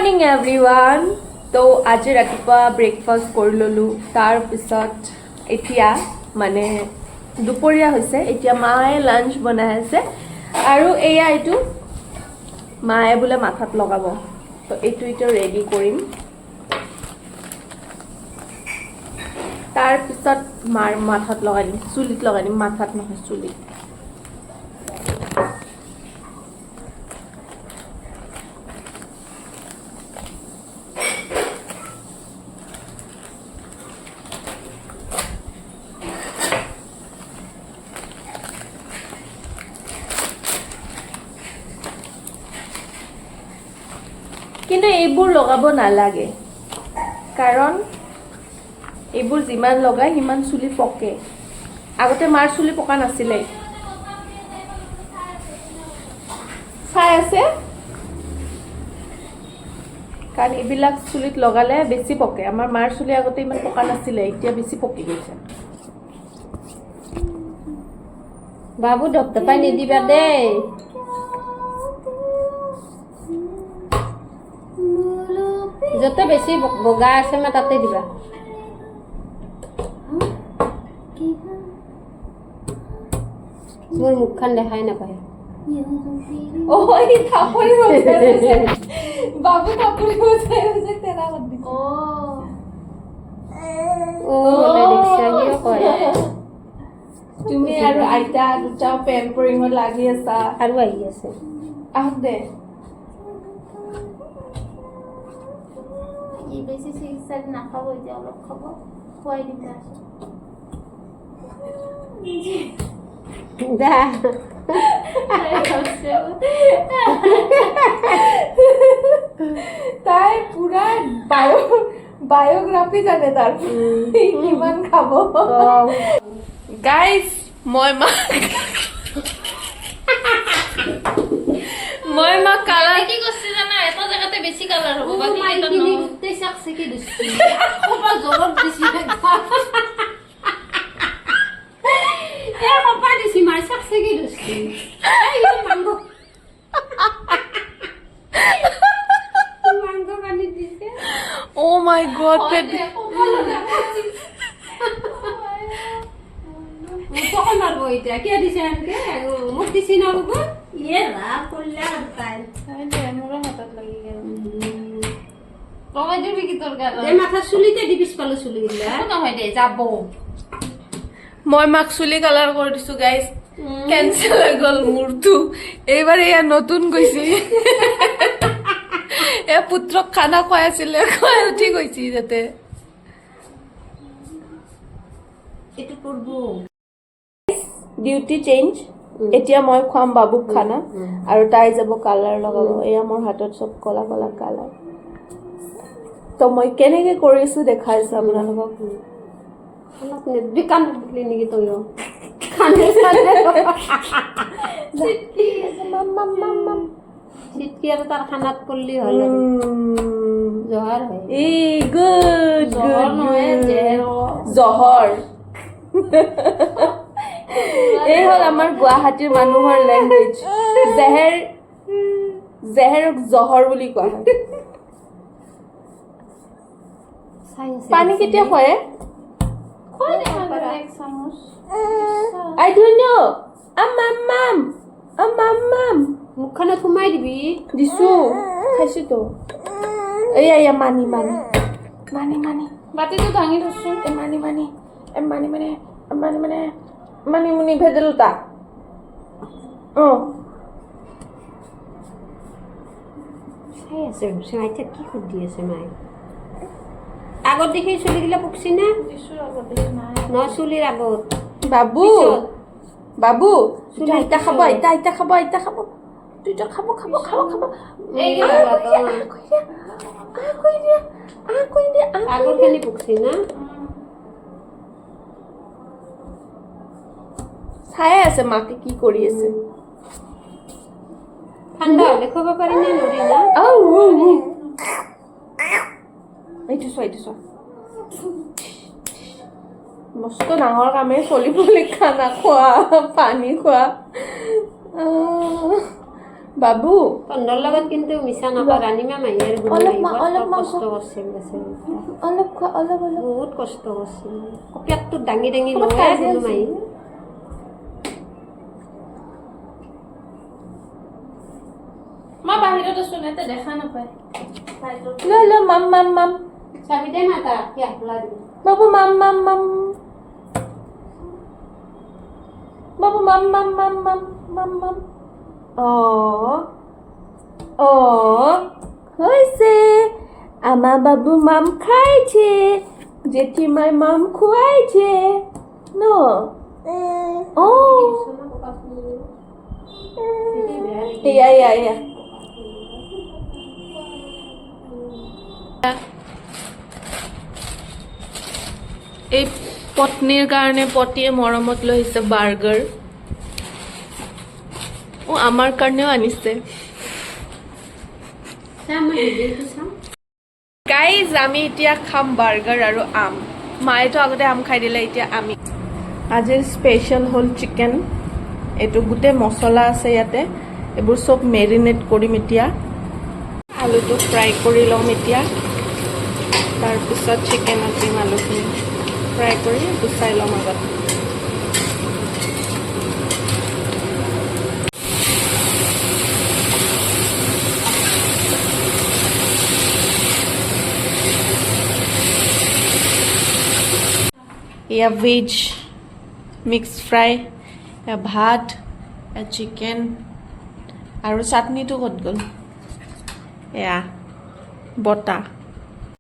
Morning everyone তো আজি ৰাতিপুৱা ব্ৰেকফাষ্ট কৰি ল'লোঁ তাৰপিছত এতিয়া মানে দুপৰীয়া হৈছে এতিয়া মায়ে লাঞ্চ বনাই আছে আৰু এয়া এইটো মায়ে বোলে মাথাত লগাব তো এইটো এতিয়া ৰেডি কৰিম তাৰপিছত মাৰ মাথাত লগাই দিম চুলিত লগাই দিম মাথাত নহয় চুলিত কিন্তু এইবোৰ লগাব নালাগে কাৰণ এইবোৰ যিমান লগাই সিমান চুলি পকে আগতে মাৰ চুলি পকা নাছিলে চাই আছে কাৰণ এইবিলাক চুলিত লগালে বেছি পকে আমাৰ মাৰ চুলি আগতে ইমান পকা নাছিলে এতিয়া বেছি পকি গৈছে বাবু ধপধপাই নিদিবা দেই য'তে বেছি বগা আছে মই তাতে দিবা মোৰ মুখখন দেখাই নাপায় ওই থাপড়ি বসে বাবু থাপড়ি বসে তেৰা মত দি ও বলে ৰিক্সা হিও কয় তুমি আৰু আইতা দুটা পেম্পাৰিঙত লাগি আছা আৰু আহি আছে আহক দে ই বেছি চিকিৎসাত নাখাব এতিয়া অলপ খাব খুৱাই দিম দা তাই পুৰা বায়োগ্ৰাফি জানে তাৰ কিমান খাব গাইজ মই মা কালাৰ কি করছিস জানা এত জায়গাতে বেশি কালার হবে বাকি মাই এটা কিনি উঠতে শাকছে কি দিছি খোপা জোরত দিছি এ খোপা দিছি মার শাকছে কি দিছি এই মাংগো মাংগো কানি দিছে ও মাই গড বেবি তখন মারবো এটা কে দিছে আনকে মুখ দিছি না বাবু ইয়ে রাত করলে আর তাই মোর হাতত লাগি গেল কমাই দিবি কি তোর গাল এ মাথা চুলিতে দিবিস পালো চুলি গিলা নহয় দে যাব মই মাক চুলি কালাৰ কৰি দিছো গাইজ কেঞ্চেল হৈ গ'ল মোৰটো এইবাৰ এয়া নতুন গৈছে এ পুত্ৰক খানা খুৱাই আছিলে খুৱাই উঠি গৈছে যাতে এটা কৰব ডিউটি চেঞ্জ এতিয়া মই খুৱাম বাবুক খানা আৰু তাই যাব কালাৰ লগাব এয়া মোৰ হাতত চব কলা কলা কালাৰ তো মই কেনেকে কৰিছো দেখাইছো আপোনালোকক দোকান ক্লিনিকে তৈও খানে খানে সিটকি আৰ তাৰ খানাত কৰলি হলো জহৰ হয় ই গুড জহৰ নহয় জহৰ এই হ'ল আমাৰ গুৱাহাটীৰ মানুহৰ লেংগুৱেজ জেহেৰক জহৰ বুলি কোৱা হয় পানী কেতিয়া খুৱাই খুৱাই দে এক চামুচ I don't know. Mam. মুখখানে সোমাই দিবি দিছো খাইছো তো এয়া মানি বাতিটো ভাঙি থৈছো মানি ভেদাইলতা চাই আছে চাইতে কি সুধি আছে মাই আগত দেখি চুলিগিলা পকছি না দিছো আগতে নাই ন চুলির আগত বাবু আইতা খাব তুইটা খাব এইগিলা আগর খালি পকছি না চাই আছে মাকে কি কৰি আছে ঠান্ডা হলে খাব পাৰি না নড়ি না এইটো চোৱা মস্ত ডাঙৰ কামে চলিবলৈ খানা খোৱা পানী খোৱা বাবু তহঁতৰ লগত কিন্তু মিছা নকওঁ ৰাণীমা মাহী আৰু গুণু অলপ মাহী বৰ অলপ মাংস। কষ্ট কৰিছিল বেচেৰা। অলপ খোৱা অলপ বহুত কষ্ট কৰিছিল পেটটো দাঙি দাঙি ক'ৰবাত লয় কাজিয়া গুণু মাহী হৈছিল? মই বাহিৰত আছো না এতিয়া দেখা নাপায় লৈ লৈ মাম মাম মাম চাবি দে না তাক কি আহলা দিবি বাবু মাম মাম মাম বাবু মাম মাম মাম মাম মাম মাম হয়েছে আমার বাবু মাম খাইছে জেঠিমায় মাম খুয়াইছে নো ও ইয়া ইয়া ইয়া এই পত্নীৰ কাৰণে পতিয়ে মৰমত লৈ আহিছে বাৰ্গাৰ আমাৰ কাৰণেও আনিছে গাইজ আমি এতিয়া খাম বাৰ্গাৰ আৰু আম মায়েতো আগতে আম খাই দিলে এতিয়া আমি আজিৰ স্পেচিয়েল হ'ল চিকেন এইটো গোটেই মছলা আছে ইয়াতে এইবোৰ চব মেৰিনেট কৰিম এতিয়া আলুটো ফ্ৰাই কৰি ল'ম এতিয়া তাৰপিছত চিকেনত দিম আলুখিনি ফ্ৰাই কৰি গুচাই ল'ম আগত এয়া ভেজ মিক্স ফ্ৰাই এয়া ভাত এয়া চিকেন আৰু চাটনিটো ক'ত গ'ল এয়া বটা